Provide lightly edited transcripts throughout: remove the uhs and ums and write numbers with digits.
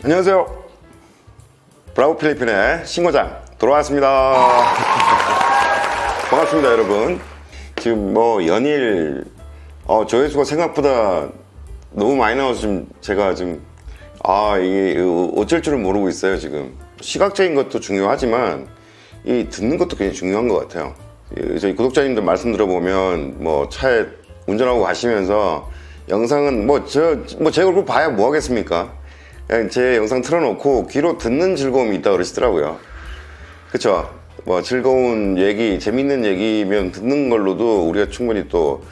안녕하세요. 브라보 필리핀의 신고장 돌아왔습니다. 반갑습니다, 여러분. 지금 뭐 연일 조회수가 생각보다 너무 많이 나와서 좀 제가 지금 이게 어쩔 줄은 모르고 있어요. 지금 시각적인 것도 중요하지만 이 듣는 것도 굉장히 중요한 것 같아요. 저희 구독자님들 말씀 들어보면 뭐 차에 운전하고 가시면서 영상은 제 얼굴 봐야 뭐 하겠습니까? 그냥 제 영상 틀어놓고 귀로 듣는 즐거움이 있다 그러시더라고요. 그쵸? 뭐 즐거운 얘기, 재밌는 얘기면 듣는 걸로도 우리가 충분히 또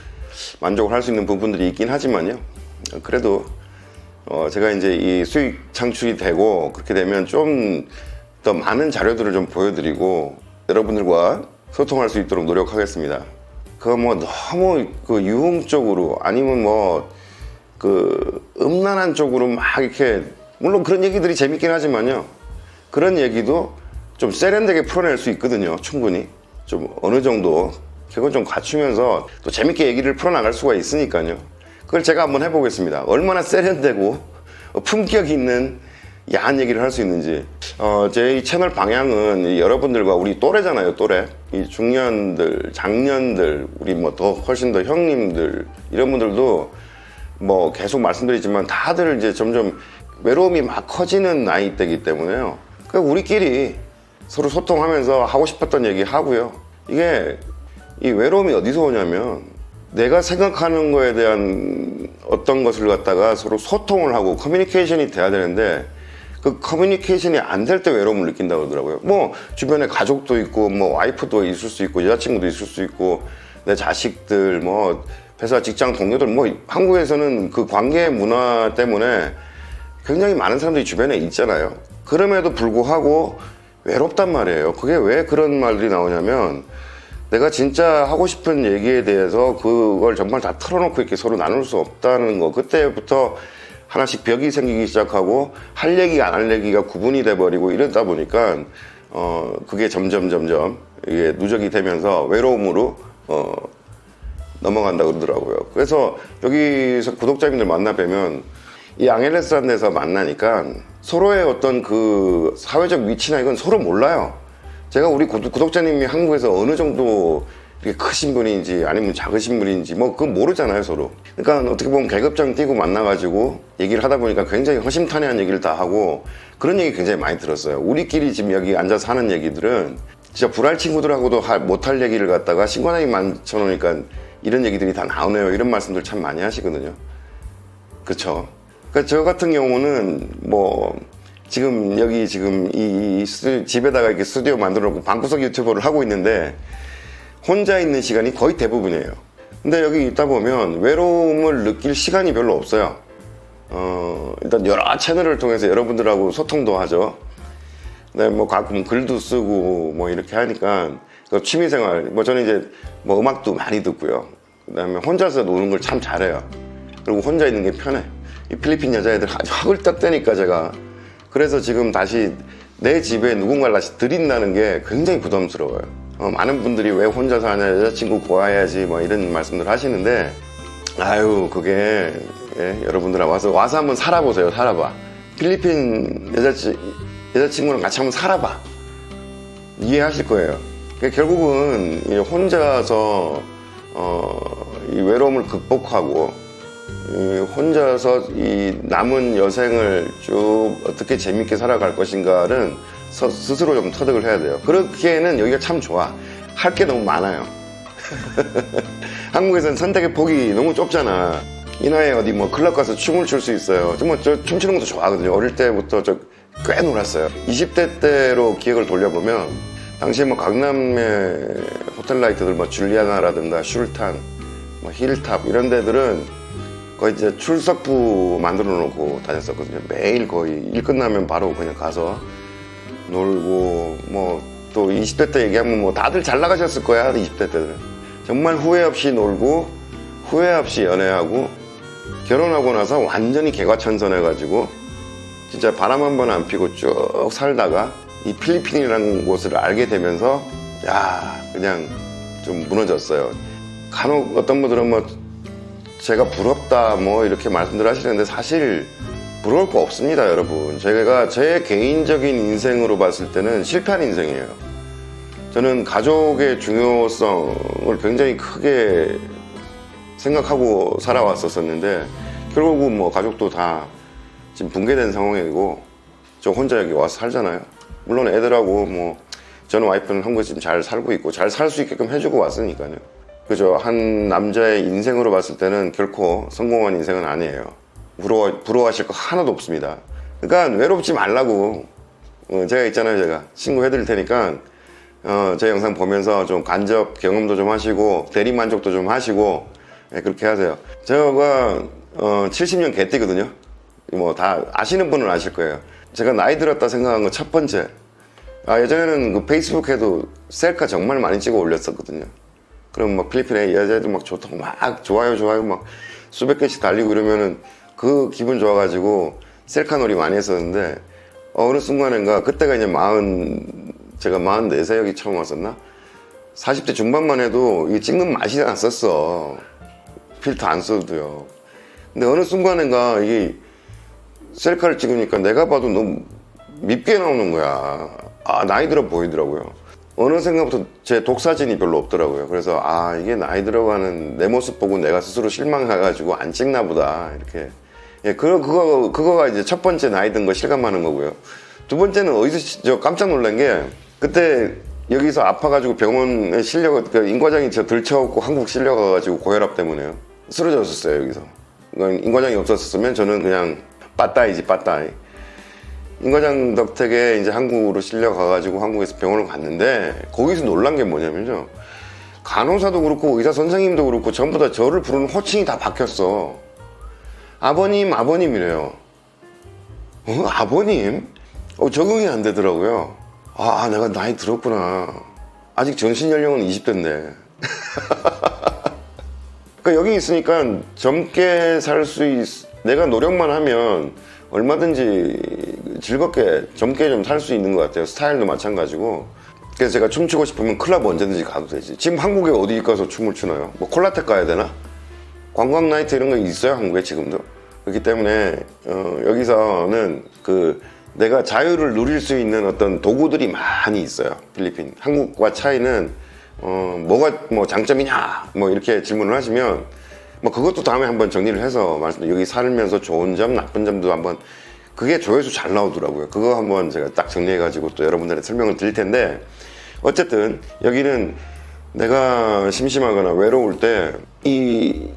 만족을 할 수 있는 부분들이 있긴 하지만요. 그래도 제가 이제 이 수익 창출이 되고 그렇게 되면 좀 더 많은 자료들을 좀 보여드리고 여러분들과 소통할 수 있도록 노력하겠습니다. 그거 뭐 너무 그 유흥적으로 아니면 뭐 그 음란한 쪽으로 막 이렇게, 물론 그런 얘기들이 재밌긴 하지만요, 그런 얘기도 좀 세련되게 풀어낼 수 있거든요. 충분히 좀 어느 정도 그건 좀 갖추면서 또 재밌게 얘기를 풀어나갈 수가 있으니까요. 그걸 제가 한번 해보겠습니다. 얼마나 세련되고 품격 있는 야한 얘기를 할 수 있는지. 제 채널 방향은 여러분들과 우리 또래잖아요. 또래, 이 중년들, 장년들, 우리 뭐 더 훨씬 더 형님들, 이런 분들도 뭐 계속 말씀드리지만 다들 이제 점점 외로움이 막 커지는 나이대이기 때문에요. 그러니까 우리끼리 서로 소통하면서 하고 싶었던 얘기 하고요. 이게 이 외로움이 어디서 오냐면 내가 생각하는 거에 대한 어떤 것을 갖다가 서로 소통을 하고 커뮤니케이션이 돼야 되는데 그 커뮤니케이션이 안 될 때 외로움을 느낀다고 그러더라고요. 뭐 주변에 가족도 있고 뭐 와이프도 있을 수 있고 여자친구도 있을 수 있고 내 자식들, 뭐 회사 직장 동료들, 뭐 한국에서는 그 관계 문화 때문에 굉장히 많은 사람들이 주변에 있잖아요. 그럼에도 불구하고 외롭단 말이에요. 그게 왜 그런 말들이 나오냐면 내가 진짜 하고 싶은 얘기에 대해서 그걸 정말 다 털어놓고 이렇게 서로 나눌 수 없다는 거. 그때부터 하나씩 벽이 생기기 시작하고 할 얘기가 안 할 얘기가 구분이 돼버리고 이러다 보니까 그게 점점 이게 누적이 되면서 외로움으로 넘어간다 그러더라고요. 그래서 여기서 구독자님들 만나 뵈면 이 앙헬레스라는 데서 만나니까 서로의 어떤 그 사회적 위치나 이건 서로 몰라요. 제가 우리 구독자님이 한국에서 어느 정도 이렇게 크신 분인지 아니면 작으신 분인지 뭐 그건 모르잖아요, 서로. 그러니까 어떻게 보면 계급장 띄고 만나가지고 얘기를 하다 보니까 굉장히 허심탄회한 얘기를 다 하고 그런 얘기 굉장히 많이 들었어요. 우리끼리 지금 여기 앉아서 하는 얘기들은 진짜 불알 친구들하고도 못할 얘기를 갖다가 신고장이 많쳐놓으니까 이런 얘기들이 다 나오네요. 이런 말씀들 참 많이 하시거든요. 그쵸? 그러니까 저 같은 경우는 뭐 지금 여기 지금 집에다가 이렇게 스튜디오 만들어 놓고 방구석 유튜버를 하고 있는데 혼자 있는 시간이 거의 대부분이에요. 근데 여기 있다 보면 외로움을 느낄 시간이 별로 없어요. 일단 여러 채널을 통해서 여러분들하고 소통도 하죠. 근데 뭐 가끔 글도 쓰고 뭐 이렇게 하니까 취미생활, 뭐 저는 이제 뭐 음악도 많이 듣고요. 그다음에 혼자서 노는 걸 참 잘해요. 그리고 혼자 있는 게 편해. 이 필리핀 여자애들 아주 허글떡대니까 제가. 그래서 지금 다시 내 집에 누군가를 다시 들인다는 게 굉장히 부담스러워요. 많은 분들이 왜 혼자 사냐, 여자친구 구해야지 뭐 이런 말씀들 하시는데 아유 그게 여러분들하고 와서 한번 살아보세요. 살아봐. 필리핀 여자친구랑 같이 한번 살아봐. 이해하실 거예요. 그러니까 결국은 혼자서 이 외로움을 극복하고 혼자서 이 남은 여생을 쭉 어떻게 재밌게 살아갈 것인가를 스스로 좀 터득을 해야 돼요. 그렇기에는 여기가 참 좋아. 할 게 너무 많아요. 한국에서는 선택의 폭이 너무 좁잖아. 이 나이에 어디 뭐 클럽 가서 춤을 출 수 있어요. 저 춤추는 것도 좋아하거든요. 어릴 때부터 꽤 놀았어요. 20대 때로 기억을 돌려보면 당시에 뭐 강남의 호텔 라이트들 뭐 줄리아나라든가 슐탄, 뭐 힐탑 이런 데들은 거의 이제 출석부 만들어 놓고 다녔었거든요. 매일 거의 일 끝나면 바로 그냥 가서 놀고, 뭐 또 20대 때 얘기하면 뭐 다들 잘 나가셨을 거야. 20대 때들은 정말 후회 없이 놀고 후회 없이 연애하고 결혼하고 나서 완전히 개과천선해 가지고 진짜 바람 한 번 안 피고 쭉 살다가 이 필리핀이라는 곳을 알게 되면서 야 그냥 좀 무너졌어요. 간혹 어떤 분들은 뭐 제가 부럽다 뭐 이렇게 말씀들 하시는데 사실 부러울 거 없습니다, 여러분. 제가 제 개인적인 인생으로 봤을 때는 실패한 인생이에요. 저는 가족의 중요성을 굉장히 크게 생각하고 살아왔었는데 결국은 뭐 가족도 다 지금 붕괴된 상황이고 저 혼자 여기 와서 살잖아요. 물론 애들하고 뭐 저는 와이프는 한국에 지금 잘 살고 있고 잘 살 수 있게끔 해주고 왔으니까요. 그죠? 한 남자의 인생으로 봤을 때는 결코 성공한 인생은 아니에요. 부러워하실 거 하나도 없습니다. 그러니까 외롭지 말라고. 제가 있잖아요. 제가 친구 해드릴 테니까 제 영상 보면서 좀 간접 경험도 좀 하시고 대리만족도 좀 하시고 그렇게 하세요. 제가 70년 개띠거든요. 뭐 다 아시는 분은 아실 거예요. 제가 나이 들었다 생각한 건 첫 번째, 예전에는 그 페이스북에도 셀카 정말 많이 찍어 올렸었거든요. 그럼 막 필리핀에 여자애들 막 좋다고 막 좋아요 막 수백 개씩 달리고 이러면은 그 기분 좋아가지고 셀카 놀이 많이 했었는데 어느 순간인가 그때가 이제 제가 44세 여기 처음 왔었나? 40대 중반만 해도 이 찍는 맛이 났었어. 필터 안 써도요. 근데 어느 순간인가 이게 셀카를 찍으니까 내가 봐도 너무 밉게 나오는 거야. 나이 들어 보이더라고요. 어느 생각부터 제 독사진이 별로 없더라고요. 그래서 이게 나이 들어가는 내 모습 보고 내가 스스로 실망해가지고 안 찍나 보다 이렇게. 그거가 이제 첫 번째 나이 든 거 실감하는 거고요. 두 번째는 어디서 깜짝 놀란 게 그때 여기서 아파가지고 병원에 인과장이 저 들쳐갖고 한국 실려가가지고 고혈압 때문에요. 쓰러졌었어요 여기서. 그러니까 인과장이 없었으면 저는 그냥 빠따이지. 인과장 덕택에 이제 한국으로 실려가가지고 한국에서 병원을 갔는데 거기서 놀란 게 뭐냐면요. 간호사도 그렇고 의사 선생님도 그렇고 전부 다 저를 부르는 호칭이 다 바뀌었어. 아버님이래요. 아버님? 적응이 안 되더라고요. 내가 나이 들었구나. 아직 정신 연령은 20대인데. 그러니까 여기 있으니까 젊게 내가 노력만 하면 얼마든지 즐겁게 젊게 좀 살 수 있는 것 같아요. 스타일도 마찬가지고. 그래서 제가 춤추고 싶으면 클럽 언제든지 가도 되지. 지금 한국에 어디 가서 춤을 추나요? 뭐 콜라텍 가야 되나? 관광 나이트 이런 거 있어요 한국에 지금도. 그렇기 때문에 여기서는 내가 자유를 누릴 수 있는 어떤 도구들이 많이 있어요. 필리핀. 한국과 차이는 뭐가 뭐 장점이냐 뭐 이렇게 질문을 하시면 뭐 그것도 다음에 한번 정리를 해서 여기 살면서 좋은 점 나쁜 점도 한번 그게 조회수 잘 나오더라고요. 그거 한번 제가 딱 정리해 가지고 또 여러분들한테 설명을 드릴 텐데 어쨌든 여기는 내가 심심하거나 외로울 때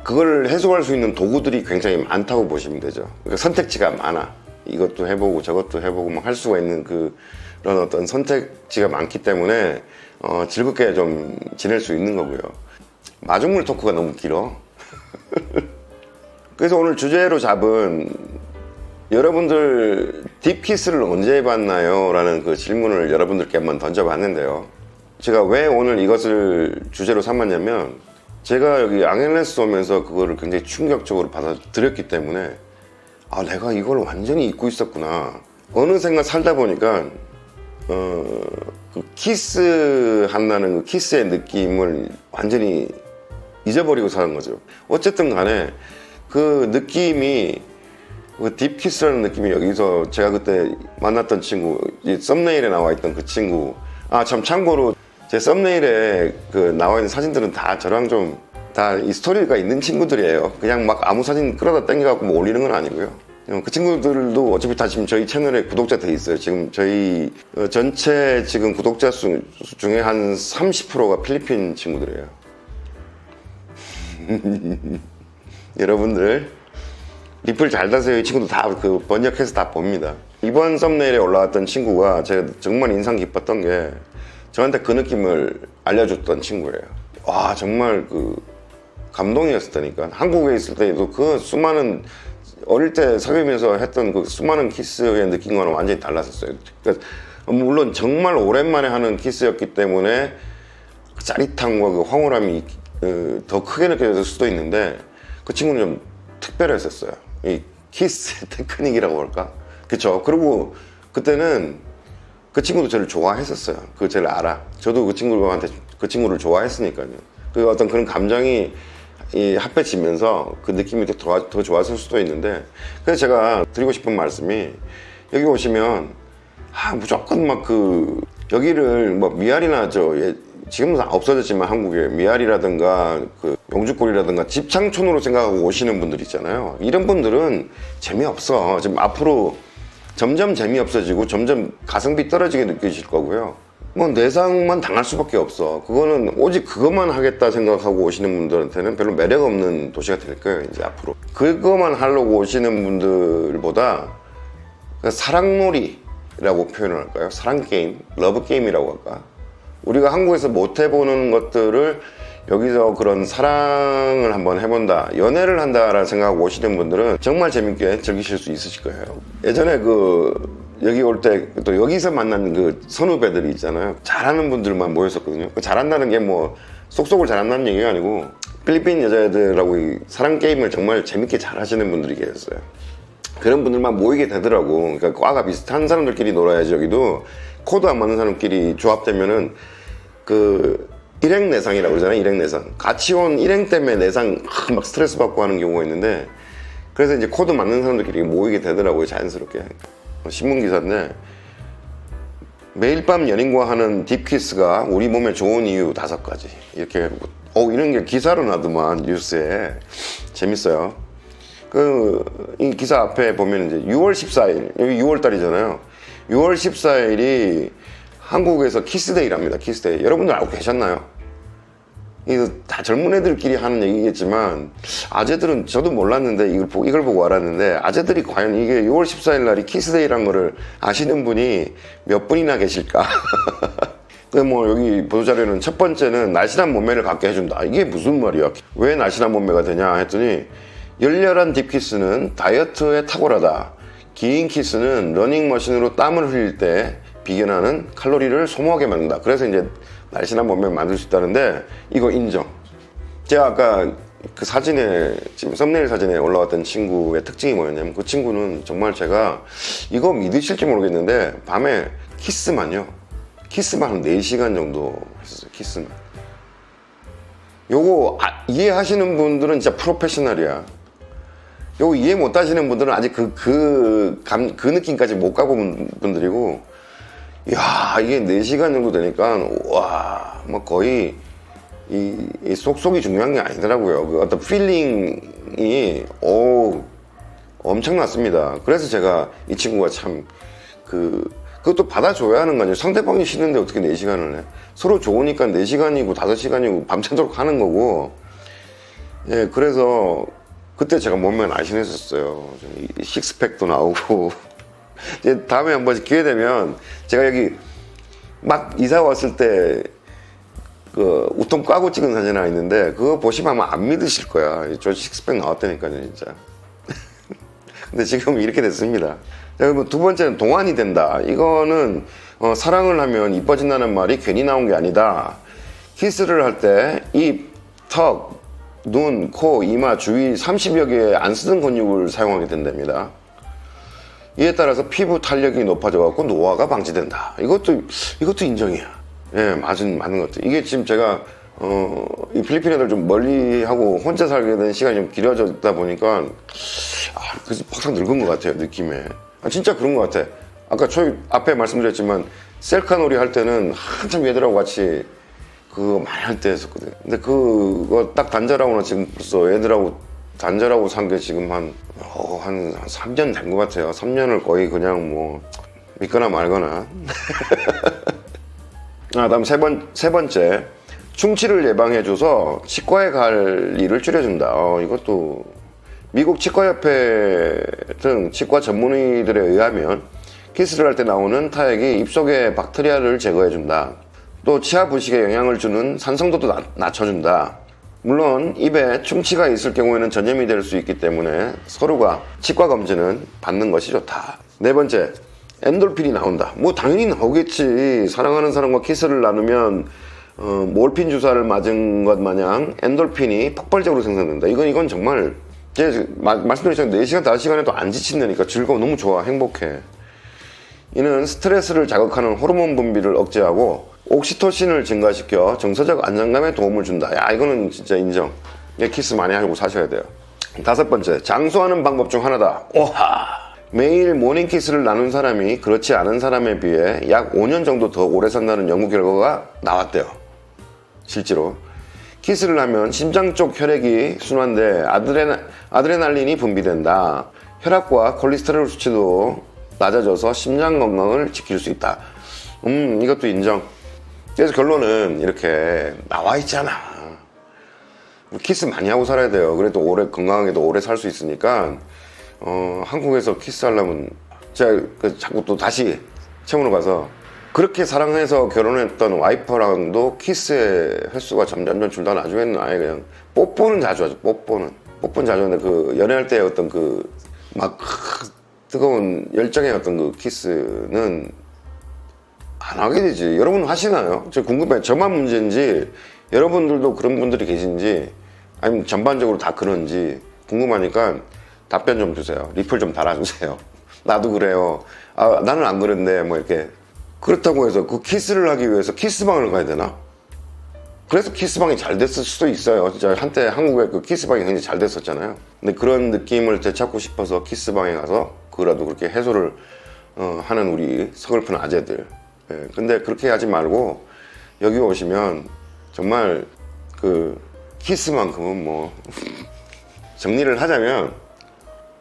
그걸 해소할 수 있는 도구들이 굉장히 많다고 보시면 되죠. 그러니까 선택지가 많아. 이것도 해보고 저것도 해보고 막 할 수가 있는 그런 어떤 선택지가 많기 때문에 즐겁게 좀 지낼 수 있는 거고요. 마중물 토크가 너무 길어. 그래서 오늘 주제로 잡은 여러분들 딥키스를 언제 해봤나요? 라는 그 질문을 여러분들께 한번 던져봤는데요. 제가 왜 오늘 이것을 주제로 삼았냐면 제가 여기 앙헬레스 오면서 그거를 굉장히 충격적으로 받아들였기 때문에 내가 이걸 완전히 잊고 있었구나. 어느샌가 살다 보니까 그 키스 한다는 그 키스의 느낌을 완전히 잊어버리고 사는 거죠. 어쨌든 간에 그 느낌이 그 딥키스라는 느낌이 여기서 제가 그때 만났던 친구, 썸네일에 나와 있던 그 친구. 참 참고로 제 썸네일에 나와 있는 사진들은 다 저랑 좀 다 이 스토리가 있는 친구들이에요. 그냥 막 아무 사진 끌어다 당겨갖고 뭐 올리는 건 아니고요. 그 친구들도 어차피 다 지금 저희 채널에 구독자 돼 있어요. 지금 저희 전체 지금 구독자 수 중에 한 30%가 필리핀 친구들이에요. 여러분들 리플 잘 다세요. 이 친구도 다 번역해서 다 봅니다. 이번 썸네일에 올라왔던 친구가 제가 정말 인상 깊었던 게 저한테 그 느낌을 알려줬던 친구예요. 와 정말 감동이었다니까. 한국에 있을 때도 그 수많은 어릴 때 사귀면서 했던 그 수많은 키스의 느낌과는 완전히 달랐었어요. 그러니까 물론 정말 오랜만에 하는 키스였기 때문에 그 짜릿함과 그 황홀함이 더 크게 느껴졌을 수도 있는데 그 친구는 좀 특별했었어요. 이 키스 테크닉이라고 할까? 그쵸. 그리고 그때는 그 친구도 저를 좋아했었어요. 저를 알아. 저도 그 친구를 좋아했으니까요. 어떤 그런 감정이 합해지면서 그 느낌이 더 좋았을 수도 있는데, 그래서 제가 드리고 싶은 말씀이, 여기 오시면 무조건 막 여기를 뭐 미아리나 지금은 없어졌지만 한국에 미아리라든가 용주골이라든가 집창촌으로 생각하고 오시는 분들 있잖아요. 이런 분들은 재미없어. 지금 앞으로 점점 재미없어지고 점점 가성비 떨어지게 느끼실 거고요. 뭐 내상만 당할 수밖에 없어. 그거는 오직 그것만 하겠다 생각하고 오시는 분들한테는 별로 매력 없는 도시가 될 거예요. 이제 앞으로 그것만 하려고 오시는 분들보다 사랑놀이라고 표현을 할까요? 사랑게임, 러브게임이라고 할까? 우리가 한국에서 못 해보는 것들을 여기서 그런 사랑을 한번 해본다, 연애를 한다라는 생각하고 오시는 분들은 정말 재밌게 즐기실 수 있으실 거예요. 예전에 여기 올 때 또 여기서 만난 선후배들이 있잖아요. 잘하는 분들만 모였었거든요. 잘한다는 게 뭐 속속을 잘한다는 얘기가 아니고, 필리핀 여자애들하고 이 사랑 게임을 정말 재밌게 잘 하시는 분들이 계셨어요. 그런 분들만 모이게 되더라고. 그러니까 과가 비슷한 사람들끼리 놀아야지. 여기도 코드 안 맞는 사람끼리 조합되면은 일행내상이라고 그러잖아요. 일행내상. 같이 온 일행 때문에 내상 막 스트레스 받고 하는 경우가 있는데, 그래서 이제 코드 맞는 사람들끼리 모이게 되더라고요. 자연스럽게. 신문기사인데, 매일 밤 연인과 하는 딥키스가 우리 몸에 좋은 이유 5가지. 이렇게 이런 게 기사로 나더만, 뉴스에. 재밌어요. 이 기사 앞에 보면 이제 6월 14일, 여기 6월달이잖아요. 6월 14일이 한국에서 키스데이랍니다. 키스데이. 여러분들 알고 계셨나요? 이거 다 젊은 애들끼리 하는 얘기겠지만, 아재들은 저도 몰랐는데 이걸 보고 알았는데, 아재들이 과연 이게 6월 14일 날이 키스데이란 거를 아시는 분이 몇 분이나 계실까? 여기 보도자료는 첫 번째는 날씬한 몸매를 갖게 해준다. 이게 무슨 말이야? 왜 날씬한 몸매가 되냐 했더니, 열렬한 딥키스는 다이어트에 탁월하다. 긴 키스는 러닝머신으로 땀을 흘릴 때 비견하는 칼로리를 소모하게 만든다. 그래서 이제 날씬한 몸매를 만들 수 있다는데, 이거 인정. 제가 아까 지금 썸네일 사진에 올라왔던 친구의 특징이 뭐였냐면, 그 친구는 정말 제가 이거 믿으실지 모르겠는데, 밤에 키스만 한 4시간 정도 했었어요. 키스만. 요거 이해하시는 분들은 진짜 프로페셔널이야. 요거 이해 못 하시는 분들은 아직 그 느낌까지 못 가본 분들이고, 이야, 이게 4시간 정도 되니까, 와, 뭐 거의 이 속속이 중요한 게 아니더라고요. 어떤 필링이, 엄청났습니다. 그래서 제가 이 친구가 참, 그것도 받아줘야 하는 거 아니에요. 상대방이 싫은데 어떻게 4시간을 해? 서로 좋으니까 4시간이고 5시간이고 밤새도록 하는 거고. 예, 그래서 그때 제가 몸매 날씬했었어요. 식스팩도 나오고. 이제 다음에 한번 기회 되면 제가 여기 막 이사 왔을 때 우통 까고 찍은 사진 하나 있는데, 그거 보시면 아마 안 믿으실 거야. 저 식스팩 나왔다니까요, 진짜. 근데 지금 이렇게 됐습니다. 두 번째는 동안이 된다. 이거는 사랑을 하면 이뻐진다는 말이 괜히 나온 게 아니다. 키스를 할 때 입, 턱, 눈, 코, 이마 주위 30여 개의 안 쓰던 근육을 사용하게 된답니다. 이에 따라서 피부 탄력이 높아져 갖고 노화가 방지된다. 이것도 인정이야. 예, 맞는 것도. 이게 지금 제가 이 필리핀 애들 좀 멀리 하고 혼자 살게 된 시간이 좀 길어졌다 보니까 그래서 팍팍 늙은 것 같아요, 느낌에. 진짜 그런 것 같아. 아까 앞에 말씀드렸지만 셀카 놀이 할 때는 한참 얘들하고 같이 그거 많이 할 때 했었거든. 근데 그거 딱 단절하고 나 지금 벌써 애들하고 단절하고 산 게 지금 한 3년 된 것 같아요. 3년을 거의 그냥 뭐 믿거나 말거나. 다음 세 번째, 충치를 예방해줘서 치과에 갈 일을 줄여준다. 이것도 미국 치과협회 등 치과 전문의들에 의하면 키스를 할 때 나오는 타액이 입속의 박테리아를 제거해준다. 또 치아 부식에 영향을 주는 산성도도 낮춰준다. 물론 입에 충치가 있을 경우에는 전염이 될 수 있기 때문에 서로가 치과 검진은 받는 것이 좋다. 네 번째, 엔돌핀이 나온다. 뭐 당연히 나오겠지. 사랑하는 사람과 키스를 나누면 몰핀 주사를 맞은 것 마냥 엔돌핀이 폭발적으로 생산된다. 이건 정말 제가 말씀드렸잖아요. 4시간, 5시간에도 안 지친다니까. 즐거워. 너무 좋아. 행복해. 이는 스트레스를 자극하는 호르몬 분비를 억제하고 옥시토신을 증가시켜 정서적 안정감에 도움을 준다. 야, 이거는 진짜 인정. 예, 키스 많이 하고 사셔야 돼요. 5번째, 장수하는 방법 중 하나다. 오하! 매일 모닝 키스를 나눈 사람이 그렇지 않은 사람에 비해 약 5년 정도 더 오래 산다는 연구 결과가 나왔대요. 실제로 키스를 하면 심장 쪽 혈액이 순환돼 아드레날린이 분비된다. 혈압과 콜레스테롤 수치도 낮아져서 심장 건강을 지킬 수 있다. 이것도 인정. 그래서 결론은 이렇게 나와 있잖아. 키스 많이 하고 살아야 돼요. 그래도 오래 건강하게도 오래 살 수 있으니까 한국에서 키스하려면 제가 자꾸 또 다시 채무로 가서 그렇게 사랑해서 결혼했던 와이퍼랑도 키스의 횟수가 점점 줄다 나중에는 아예 그냥 뽀뽀는 자주 하죠. 뽀뽀는 자주 하는데 그 연애할 때 어떤 그 막 뜨거운 열정의 어떤 그 키스는 안 하게 되지. 여러분 하시나요? 저 궁금해요. 저만 문제인지 여러분들도 그런 분들이 계신지 아니면 전반적으로 다 그런지 궁금하니까 답변 좀 주세요. 리플 좀 달아주세요. 나도 그래요. 아, 나는 안 그랬네. 뭐 이렇게. 그렇다고 해서 그 키스를 하기 위해서 키스방을 가야 되나? 그래서 키스방이 잘 됐을 수도 있어요. 진짜 한때 한국에 그 키스방이 굉장히 잘 됐었잖아요. 근데 그런 느낌을 되찾고 싶어서 키스방에 가서 그라도 그렇게 해소를 하는 우리 서글픈 아재들. 예, 근데 그렇게 하지 말고 여기 오시면 정말 그 키스만큼은 뭐 정리를 하자면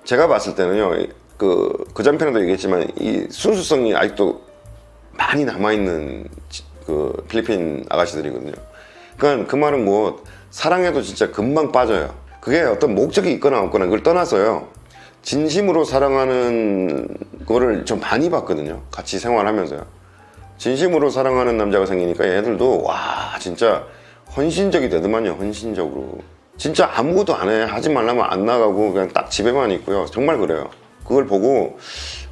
제가 봤을 때는요. 그 전편에도 얘기했지만 이 순수성이 아직도 많이 남아있는 그 필리핀 아가씨들이거든요. 그러니까 그 말은 뭐 사랑해도 진짜 금방 빠져요. 그게 어떤 목적이 있거나 없거나 그걸 떠나서요. 진심으로 사랑하는 거를 좀 많이 봤거든요. 같이 생활하면서요. 진심으로 사랑하는 남자가 생기니까 얘들도 와 진짜 헌신적이 되더만요. 헌신적으로. 진짜 아무것도 안 해. 하지 말라면 안 나가고 그냥 딱 집에만 있고요. 정말 그래요. 그걸 보고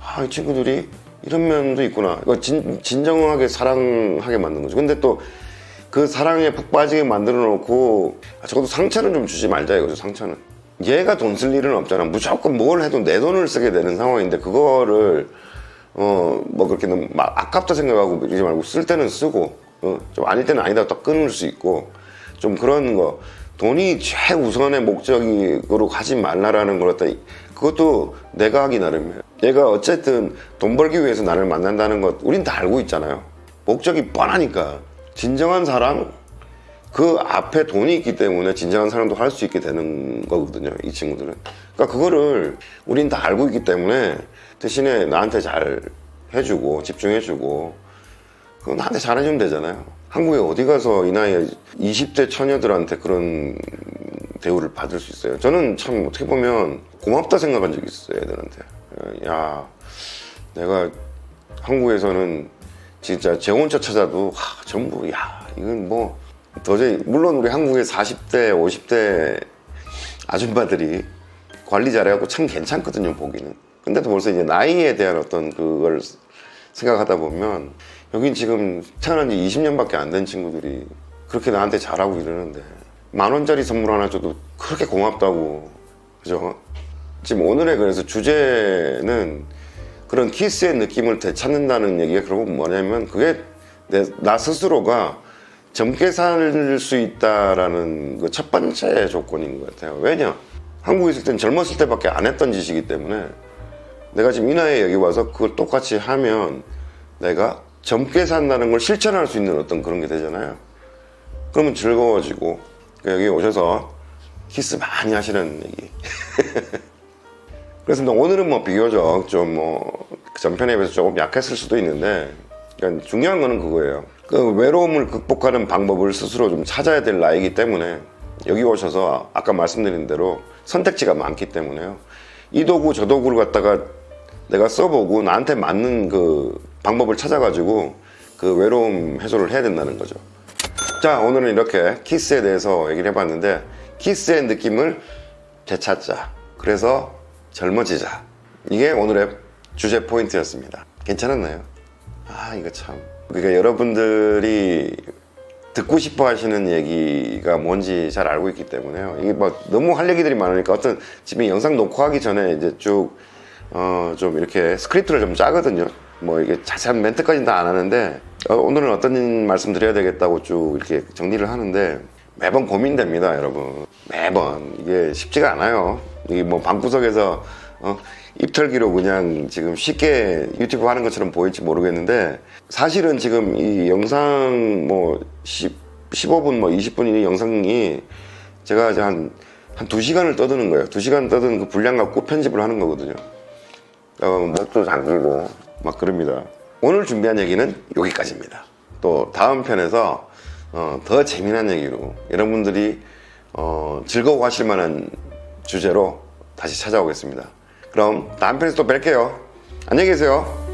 아, 이 친구들이 이런 면도 있구나. 이거 진정하게 사랑하게 만든 거죠. 근데 또 그 사랑에 푹 빠지게 만들어 놓고 적어도 상처는 좀 주지 말자 이거죠. 상처는. 얘가 돈 쓸 일은 없잖아. 무조건 뭘 해도 내 돈을 쓰게 되는 상황인데 그거를 뭐 그렇게 막 아깝다 생각하고 이러지 말고 쓸 때는 쓰고 좀 아닐 때는 아니다 딱 끊을 수 있고 좀 그런 거. 돈이 최우선의 목적으로 가지 말라라는 걸 갖다 그것도 내가 하기 나름이에요. 얘가 어쨌든 돈 벌기 위해서 나를 만난다는 것 우린 다 알고 있잖아요. 목적이 뻔하니까. 진정한 사랑 그 앞에 돈이 있기 때문에 진정한 사랑도 할 수 있게 되는 거거든요. 이 친구들은. 그러니까 그거를 우린 다 알고 있기 때문에 대신에 나한테 잘 해주고 집중해주고 그거 나한테 잘해주면 되잖아요. 한국에 어디 가서 이 나이에 20대 처녀들한테 그런 대우를 받을 수 있어요. 저는 참 어떻게 보면 고맙다 생각한 적이 있어요. 애들한테. 야 내가 한국에서는 진짜 재혼처 찾아도 전부 야 이건 뭐 도저히 물론 우리 한국의 40대 50대 아줌마들이 관리 잘해갖고 참 괜찮거든요. 보기는. 근데도 벌써 이제 나이에 대한 어떤 그걸 생각하다 보면 여긴 지금 태어난 지 20년밖에 안 된 친구들이 그렇게 나한테 잘하고 이러는데 10,000원짜리 선물 하나 줘도 그렇게 고맙다고. 그죠? 지금 오늘의 그래서 주제는 그런 키스의 느낌을 되찾는다는 얘기가 결국 뭐냐면 그게 나 스스로가 젊게 살 수 있다라는 그 첫 번째 조건인 것 같아요. 왜냐? 한국에 있을 땐 젊었을 때밖에 안 했던 짓이기 때문에 내가 지금 이 나이에 여기 와서 그걸 똑같이 하면 내가 젊게 산다는 걸 실천할 수 있는 어떤 그런 게 되잖아요. 그러면 즐거워지고 여기 오셔서 키스 많이 하시는 얘기. 그래서 오늘은 뭐 비교적 좀 뭐 전편에 비해서 조금 약했을 수도 있는데 그러니까 중요한 거는 그거예요. 그 외로움을 극복하는 방법을 스스로 좀 찾아야 될 나이기 때문에 여기 오셔서 아까 말씀드린 대로 선택지가 많기 때문에요. 이 도구 저 도구를 갖다가 내가 써보고 나한테 맞는 그 방법을 찾아가지고 그 외로움 해소를 해야 된다는 거죠. 자, 오늘은 이렇게 키스에 대해서 얘기를 해봤는데 키스의 느낌을 되찾자. 그래서 젊어지자. 이게 오늘의 주제 포인트였습니다. 괜찮았나요? 아, 이거 참. 그러니까 여러분들이 듣고 싶어 하시는 얘기가 뭔지 잘 알고 있기 때문에요. 이게 뭐 너무 할 얘기들이 많으니까 어떤 지금 영상 녹화하기 전에 이제 쭉 좀 이렇게 스크립트를 좀 짜거든요. 뭐 이게 자세한 멘트까지는 다 안 하는데 오늘은 어떤 말씀 드려야 되겠다고 쭉 이렇게 정리를 하는데 매번 고민됩니다, 여러분. 매번 이게 쉽지가 않아요. 이게 뭐 방구석에서 입털기로 그냥 지금 쉽게 유튜브 하는 것처럼 보일지 모르겠는데, 사실은 지금 이 영상 뭐 15분 뭐 20분 이 영상이 제가 이제 한 2시간을 떠드는 거예요. 2시간 떠드는 그 분량 갖고 편집을 하는 거거든요. 목도 잠기고 막 그럽니다. 오늘 준비한 얘기는 여기까지입니다. 또 다음 편에서 더 재미난 얘기로 여러분들이 즐거워하실 만한 주제로 다시 찾아오겠습니다. 그럼 다음 편에서 또 뵐게요. 안녕히 계세요.